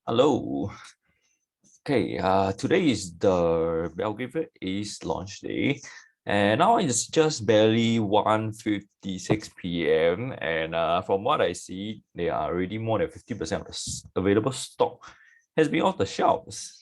Hello. Okay, today is the Belgravia Ace launch day, and now it's just barely 1:56 p.m. And from what I see, there are already more than 50% of the available stock has been off the shelves.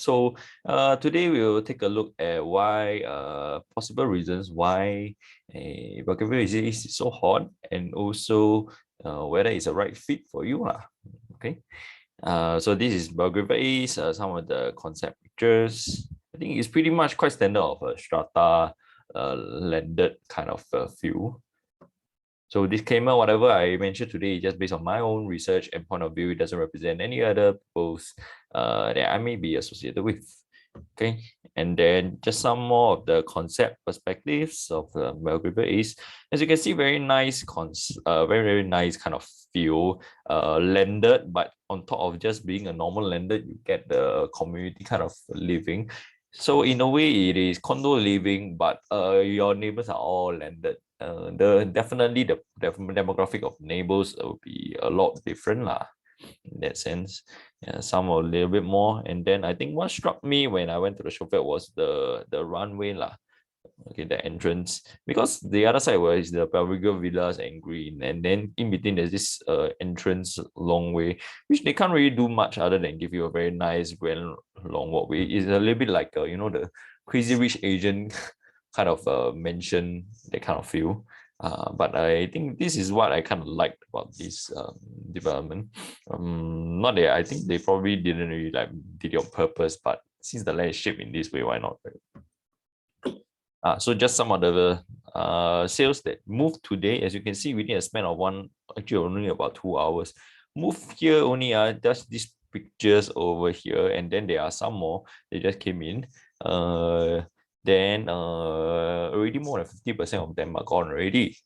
Today we will take a look at why possible reasons why Belgravia Ace is so hot, and also whether it's a right fit for you lah. Okay. So this is Belgravia Ace, some of the concept pictures. I think it's pretty much quite standard of a strata landed kind of feel. So disclaimer, whatever I mentioned today is just based on my own research and point of view. It doesn't represent any other posts that I may be associated with. Okay, and then just some more of the concept perspectives of the Belgravia Ace. As you can see, very nice very nice kind of feel, landed, but on top of just being a normal landed, you get the community kind of living. So in a way, it is condo living, but your neighbors are all landed. The demographic of neighbors will be a lot different lah, in that sense. Yeah, some a little bit more. And then I think what struck me when I went to the showfest was the runway lah. Okay, the entrance, because the other side was the Belgravia Villas and Green, and then in between there's this entrance long way, which they can't really do much other than give you a very nice grand long walkway. It's a little bit like the Crazy Rich Asian kind of mansion, that kind of feel. But I think this is what I kind of liked about this development. Not that I think they probably didn't really like did it on purpose, but since the land is shaped in this way, why not? So just some of the sales that moved today. As you can see, within a span of actually only about 2 hours. Move here only just these pictures over here, and then there are some more. They just came in. Then already more than 50% of them are gone already.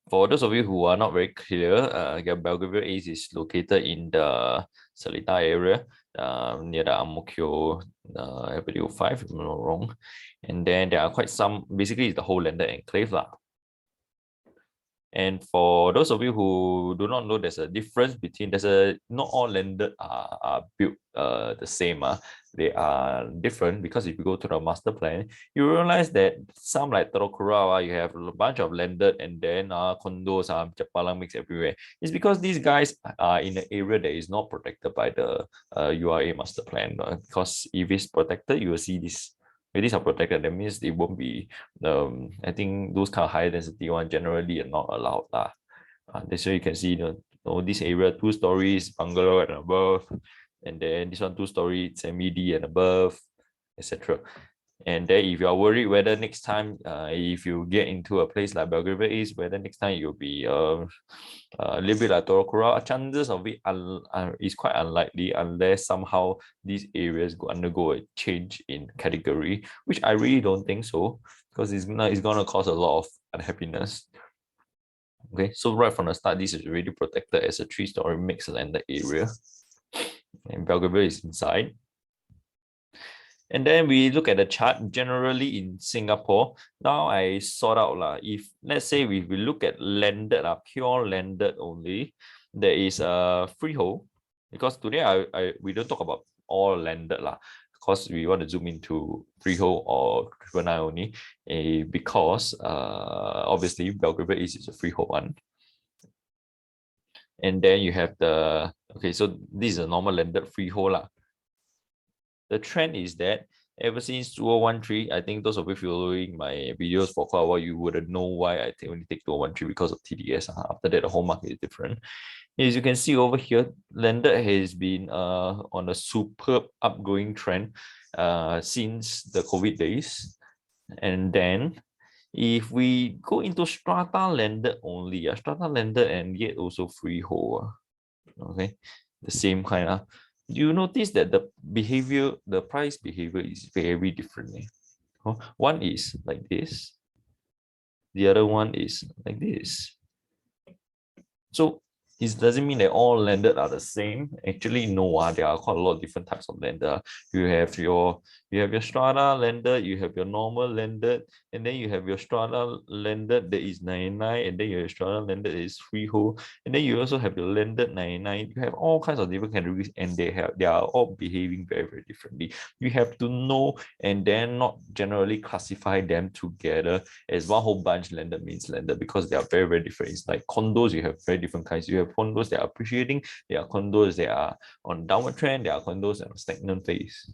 For those of you who are not very clear, Belgravia Ace is located in the Seletar area, near the Ang Mo Kio Avenue 5, if I'm not wrong. And then there are quite some, basically it's the whole landed enclave lah. And for those of you who do not know, there's a difference between, not all landed are built the same. They are different, because if you go to the master plan, you realize that some like Telok Kurau, you have a bunch of landed, and then condos, Japalang mix everywhere. It's because these guys are in an area that is not protected by the URA master plan. Because if it's protected, you will see this. If these are protected, that means it won't be, I think those kind of higher density one generally are not allowed. That's why you can see this area, 2 stories, bungalow and above, and then this one 2 story, semi-D and above, etc. And then if you are worried whether next time, if you get into a place like Belgravia Ace, whether next time you'll be a little bit like Torokura, chances of it is quite unlikely, unless somehow these areas undergo a change in category, which I really don't think so, because it's gonna cause a lot of unhappiness. Okay, so right from the start, this is already protected as a 3-story mixed landed area, and Belgravia is inside. And then we look at the chart generally in Singapore. Now I sort out if let's say we look at landed, pure landed only, there is a freehold, because today we don't talk about all landed because we want to zoom into freehold or triple nine only, because obviously Belgravia is a freehold one. And then you have so this is a normal landed freehold . The trend is that ever since 2013, I think those of you following my videos for quite a while, you wouldn't know why I only take 2013 because of TDS. After that, the whole market is different. As you can see over here, landed has been on a superb upgoing trend since the COVID days. And then if we go into strata landed only, strata landed and yet also freehold, okay, the same kind of. You notice that the price behavior is very different. One is like this, the other one is like this. So It doesn't mean that all landed are the same. Actually, no, there are quite a lot of different types of landed. You have your strata landed, you have your normal landed, and then you have your strata landed that is 99, and then your strata landed is freehold, and then you also have your landed 99. You have all kinds of different categories, and they are all behaving very, very differently. You have to know and then not generally classify them together as one whole bunch. Landed means landed because they are very, very different. It's like condos, you have very different kinds. You have condos that are appreciating, there are condos that are on downward trend, there are condos that are stagnant phase.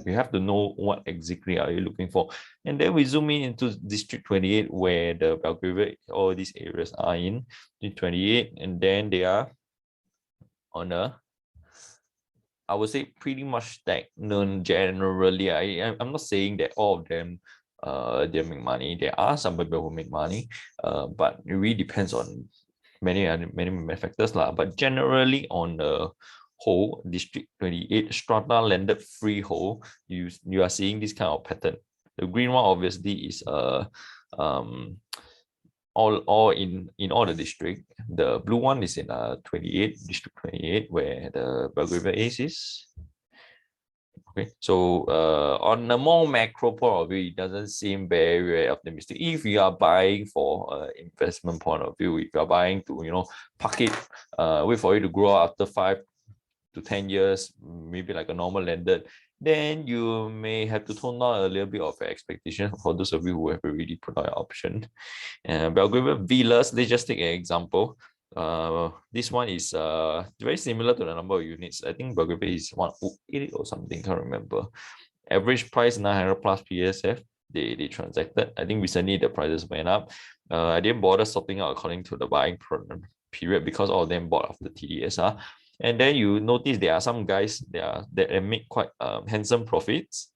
You have to know what exactly are you looking for. And then we zoom in into District 28, where the Belgravia, all these areas are in 28, and then they are on a, I would say, pretty much stagnant generally. I'm not saying that all of them they make money. There are some people who make money, but it really depends on many factors lah. But generally, on the whole, District 28 strata landed freehold, you are seeing this kind of pattern. The green one obviously is um all in all the district. The blue one is in 28, District 28, where the Belgravia Ace is. Okay, so on the more macro point of view, it doesn't seem very, very optimistic. If you are buying for investment point of view, if you are buying to park it, wait for it to grow after 5 to 10 years, maybe like a normal landed, then you may have to tone down a little bit of expectation for those of you who have already put out your option. Belgravia Villas, let's just take an example. This one is very similar to the number of units. I think Belgravia is 108 or something, can't remember. Average price 900 plus PSF. They transacted. I think recently the prices went up. I didn't bother sorting out according to the buying period because all of them bought after TDSR. And then you notice there are some guys that make quite handsome profits.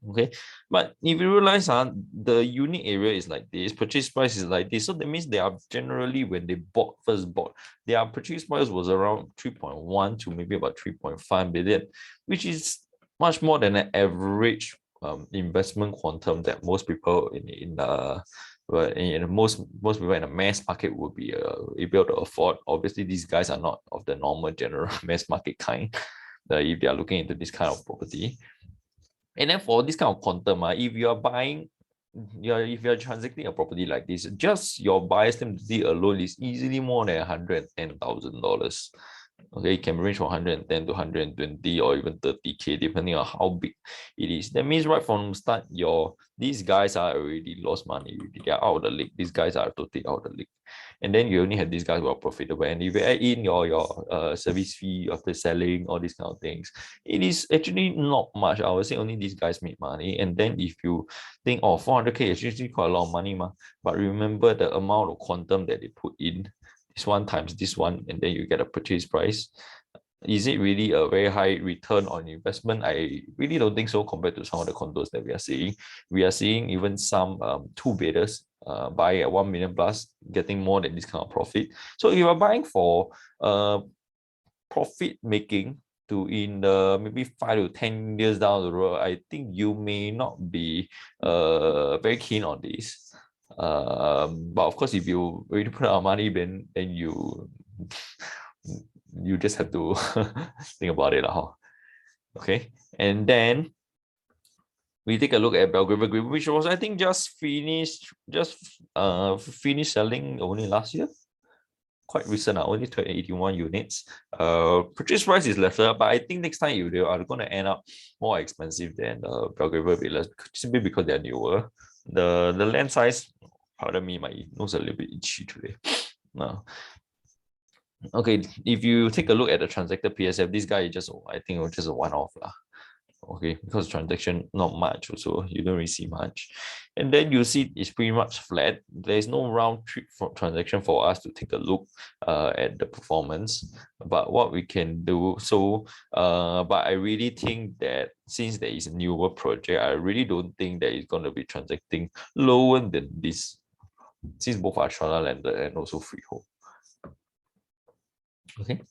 Okay, but if you realize the unit area is like this, purchase price is like this, so that means they are generally, when they first bought, their purchase price was around 3.1 to maybe about 3.5 billion, which is much more than an average investment quantum that most people most people in the mass market would be able to afford. Obviously, these guys are not of the normal general mass market kind. If they are looking into this kind of property. And then for this kind of quantum, if you are buying, if you're transacting a property like this, just your buyer's stamp duty alone is easily more than $110,000. Okay, it can range from 110 to 120 or even 30K, depending on how big it is. That means right from the start, these guys are already lost money. They are out of the league. These guys are totally out of the league. And then you only have these guys who are profitable. And if you add in your service fee after selling, all these kind of things, it is actually not much. I would say only these guys make money. And then if you think, 400K is actually quite a lot of money, but remember the amount of quantum that they put in, this one times this one, and then you get a purchase price. Is it really a very high return on investment? I really don't think so compared to some of the condos that we are seeing. We are seeing even some two-bedders buy at 1 million plus, getting more than this kind of profit. So if you are buying for profit making to in the maybe 5 to 10 years down the road, I think you may not be very keen on this. But of course, if you already put out money, then you just have to think about it. Okay, and then we take a look at Belgravia Green, which was, I think, just finished selling only last year. Quite recent, only 81 units. Purchase price is lesser, but I think next time they are going to end up more expensive than Belgravia Villas, simply because they are newer. The land size, pardon me, my nose a little bit itchy today. No. Okay, if you take a look at the transacted PSF, this guy is I think it was just a one-off lah. Okay, because transaction not much also, you don't really see much. And then you see it's pretty much flat. There's no round trip for transaction for us to take a look at the performance. But what we can do, but I really think that since there is a newer project, I really don't think that it's going to be transacting lower than this, since both are strata landed and also freehold. Okay.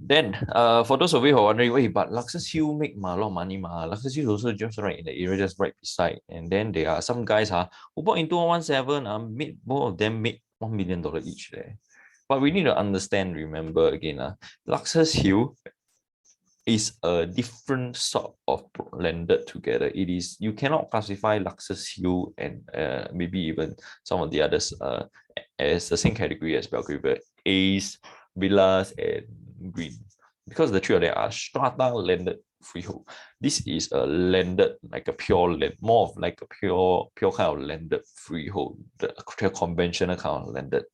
Then, for those of you who are wondering, wait, but Luxus Hill make a lot of money, Luxus Hill also just right in the area, just right beside. And then there are some guys who bought in 2017, both of them made $1 million each there. But we need to understand, remember again, Luxus Hill is a different sort of landed together. It is, you cannot classify Luxus Hill and maybe even some of the others as the same category as Belgravia Ace, Villas, and Green, because the three of them are strata landed freehold. This is a landed, like a pure land, more of like a pure kind of landed freehold, the conventional kind of landed.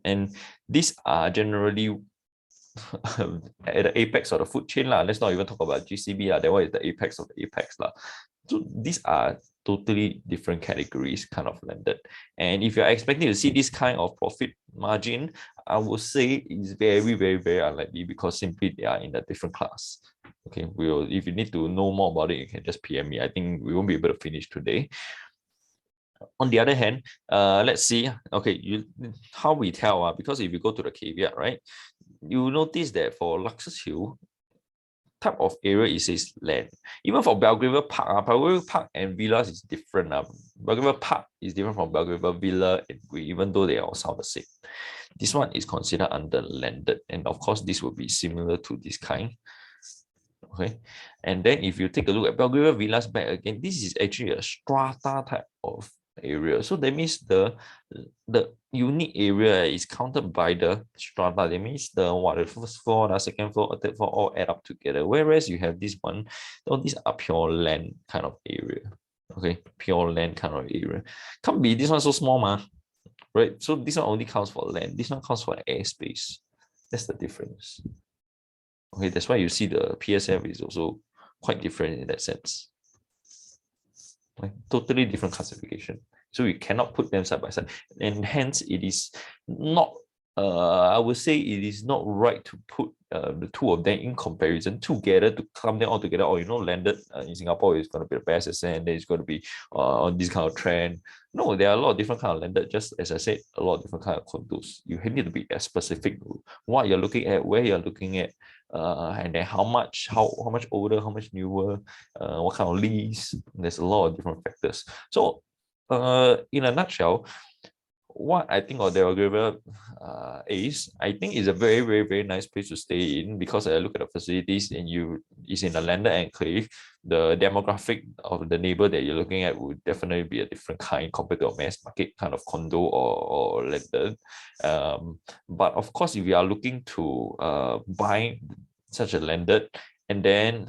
And these are generally at the apex of the food chain lah. Let's not even talk about GCB lah. That one is the apex of the apex lah. So these are totally different categories kind of landed. And if you're expecting to see this kind of profit margin, I would say it's very, very, very unlikely, because simply they are in a different class. Okay, if you need to know more about it, you can just PM me. I think we won't be able to finish today. On the other hand, let's see. Okay, how we tell, because if you go to the caveat, right, you notice that for Luxus Hill, type of area, it says land. Even for Belgravia Park, Belgravia Park and Villas is different. Belgravia Park is different from Belgravia Villa, even though they all sound the same. This one is considered under landed, and of course, this will be similar to this kind. Okay, and then if you take a look at Belgravia Villas back again, this is actually a strata type of area. So that means the unique area is counted by the strata. That means the first floor, the second floor, third floor all add up together. Whereas you have this one, all these are pure land kind of area. Okay, pure land kind of area. Can't be this one so small, right? So this one only counts for land. This one counts for airspace. That's the difference. Okay, that's why you see the PSF is also quite different in that sense. Like, totally different classification. So you cannot put them side by side. And hence it is not, I would say it is not right to put the two of them in comparison together, to clump them all together. Or, landed in Singapore is going to be the best, and then it's going to be on this kind of trend. No, there are a lot of different kind of landed. Just as I said, a lot of different kind of condos. You need to be as specific what you're looking at, where you're looking at, and then how much older, how much newer, what kind of lease. There's a lot of different factors. So in a nutshell, what I think of the Belgravia Ace, I think is a very, very, very nice place to stay in, because I look at the facilities and it's in a landed enclave. The demographic of the neighbor that you're looking at would definitely be a different kind compared to a mass market kind of condo or landed. But of course, if you are looking to buy such a landed, and then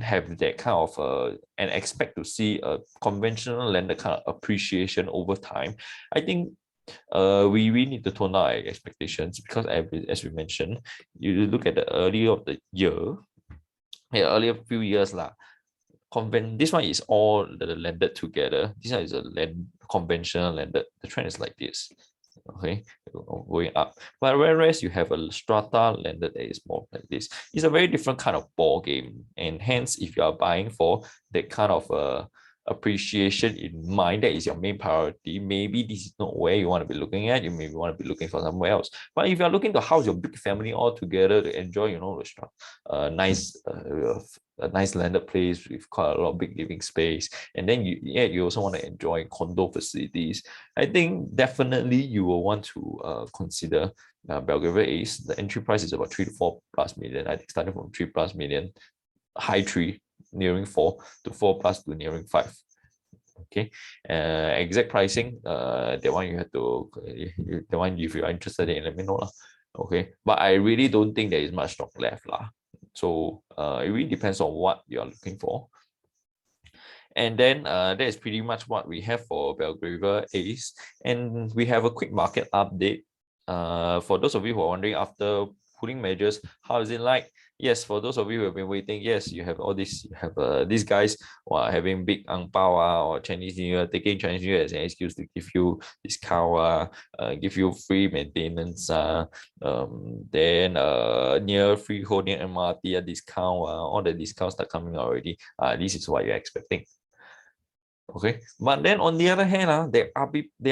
have that kind of and expect to see a conventional landed kind of appreciation over time, I think we need to tone down our expectations, because as we mentioned, you look at the earlier of the year, earlier few years lah. This one is all the landed together. This one is a conventional landed. The trend is like this. Okay, going up. But whereas you have a strata landed that is more like this, it's a very different kind of ball game. And hence, if you are buying for that kind of appreciation in mind, that is your main priority, maybe this is not where you want to be looking at. You maybe want to be looking for somewhere else. But if you're looking to house your big family all together to enjoy, a nice landed place with quite a lot of big living space, and then you also want to enjoy condo facilities, I think definitely you will want to consider Belgravia Ace. The entry price is about 3 to 4 plus million. I think starting from 3 plus million, high 3, nearing 4 to 4 plus to nearing 5. Okay, exact pricing, that one you have to, the one if you are interested in, let me know lah. Okay, but I really don't think there is much stock left lah. So it really depends on what you're looking for. And then that is pretty much what we have for Belgravia Ace. And we have a quick market update. For those of you who are wondering, after cooling measures, how is it like? Yes, for those of you who have been waiting, yes, you have all this. You have these guys who are having big ang pao or Chinese New Year, taking Chinese New Year as an excuse to give you discount, give you free maintenance, then near freehold, near MRT discount, all the discounts that are coming already. This is what you're expecting. Okay, but then on the other hand, there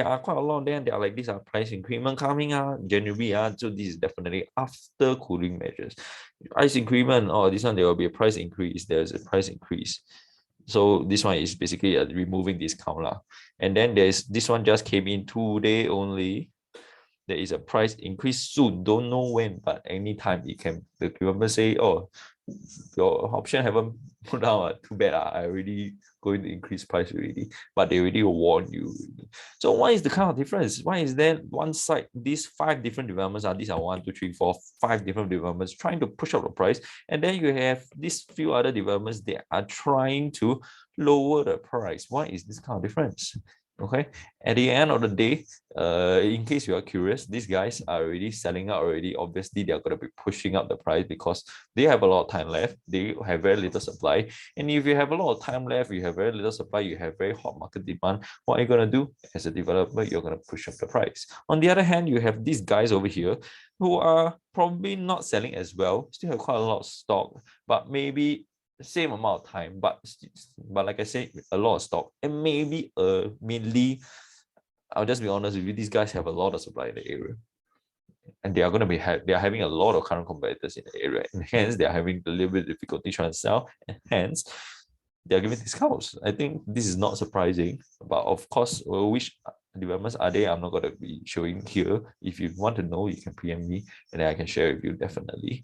are quite a lot of them. There are like these price increment coming January. So this is definitely after cooling measures. Price increment, this one there will be a price increase. There's a price increase. So this one is basically removing discount. And then there's this one just came in today only. there is a price increase soon. Don't know when, but anytime it can. The government say, oh, your option haven't put down. Too bad. I already going to increase price already. But they already warn you. So what is the kind of difference? Why is there one side, these 5 different developments are, these are 1, 2, 3, 4, 5 different developments trying to push up the price. And then you have these few other developments that are trying to lower the price. Why is this kind of difference? Okay, at the end of the day, in case you are curious, these guys are already selling out already. Obviously, they are going to be pushing up the price because they have a lot of time left. They have very little supply. And if you have a lot of time left, you have very little supply, you have very hot market demand, what are you going to do? As a developer, you're going to push up the price. On the other hand, you have these guys over here who are probably not selling as well, still have quite a lot of stock, but maybe same amount of time, but like I said, a lot of stock, and maybe mainly, I'll just be honest with you, these guys have a lot of supply in the area, and they are going to be they are having a lot of current competitors in the area, and hence they are having a little bit of difficulty trying to sell, and hence they are giving discounts. I think this is not surprising, but of course, which developments are they? I'm not going to be showing here. If you want to know, you can PM me, and then I can share with you definitely.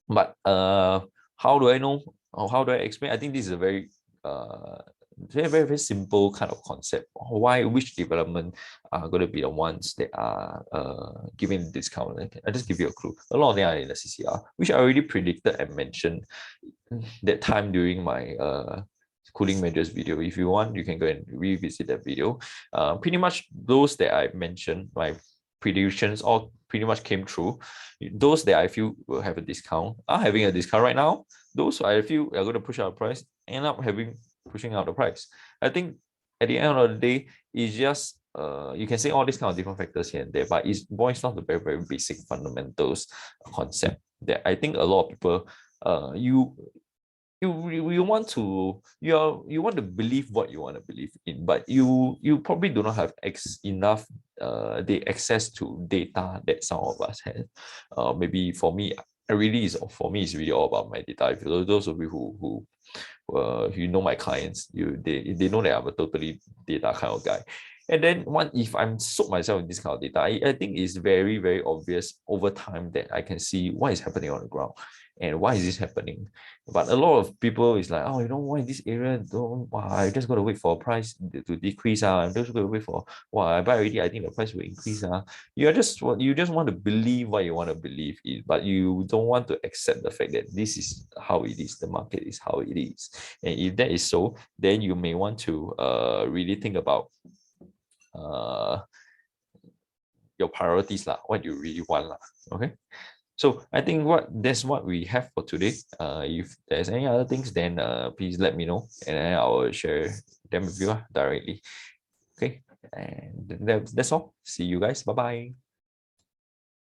But how do I know, or how do I explain? I think this is a very very simple kind of concept. Why which development are going to be the ones that are giving discount? I just give you a clue. A lot of them are in the CCR, which I already predicted and mentioned that time during my cooling measures video. If you want, you can go and revisit that video. Pretty much those that I mentioned, my predictions all pretty much came true. Those that I feel will have a discount are having a discount right now. Those I feel are going to push out the price end up pushing out the price. I think at the end of the day, it's just you can say all these kind of different factors here and there, but it boils down to very basic fundamentals concept that I think a lot of people you want to you want to believe what you want to believe in, but you probably do not have enough the access to data that some of us have. Maybe for me, it's really all about my data. If those of you who you know my clients, they know that I'm a totally data kind of guy. And then if I'm soak myself in this kind of data, I think it's very obvious over time that I can see what is happening on the ground and why is this happening. But a lot of people is like, oh, why in this area I just got to wait for a price to decrease. I'm just going to wait for I buy already. I think the price will increase. You just want to believe what you want to believe in, but you don't want to accept the fact that this is how it is. The market is how it is, and if that is so, then you may want to really think about your priorities lah, what you really want lah. Okay, so I think that's what we have for today. If there's any other things, then please let me know, and then I will share them with you directly. Okay, and that's all. See you guys. Bye bye.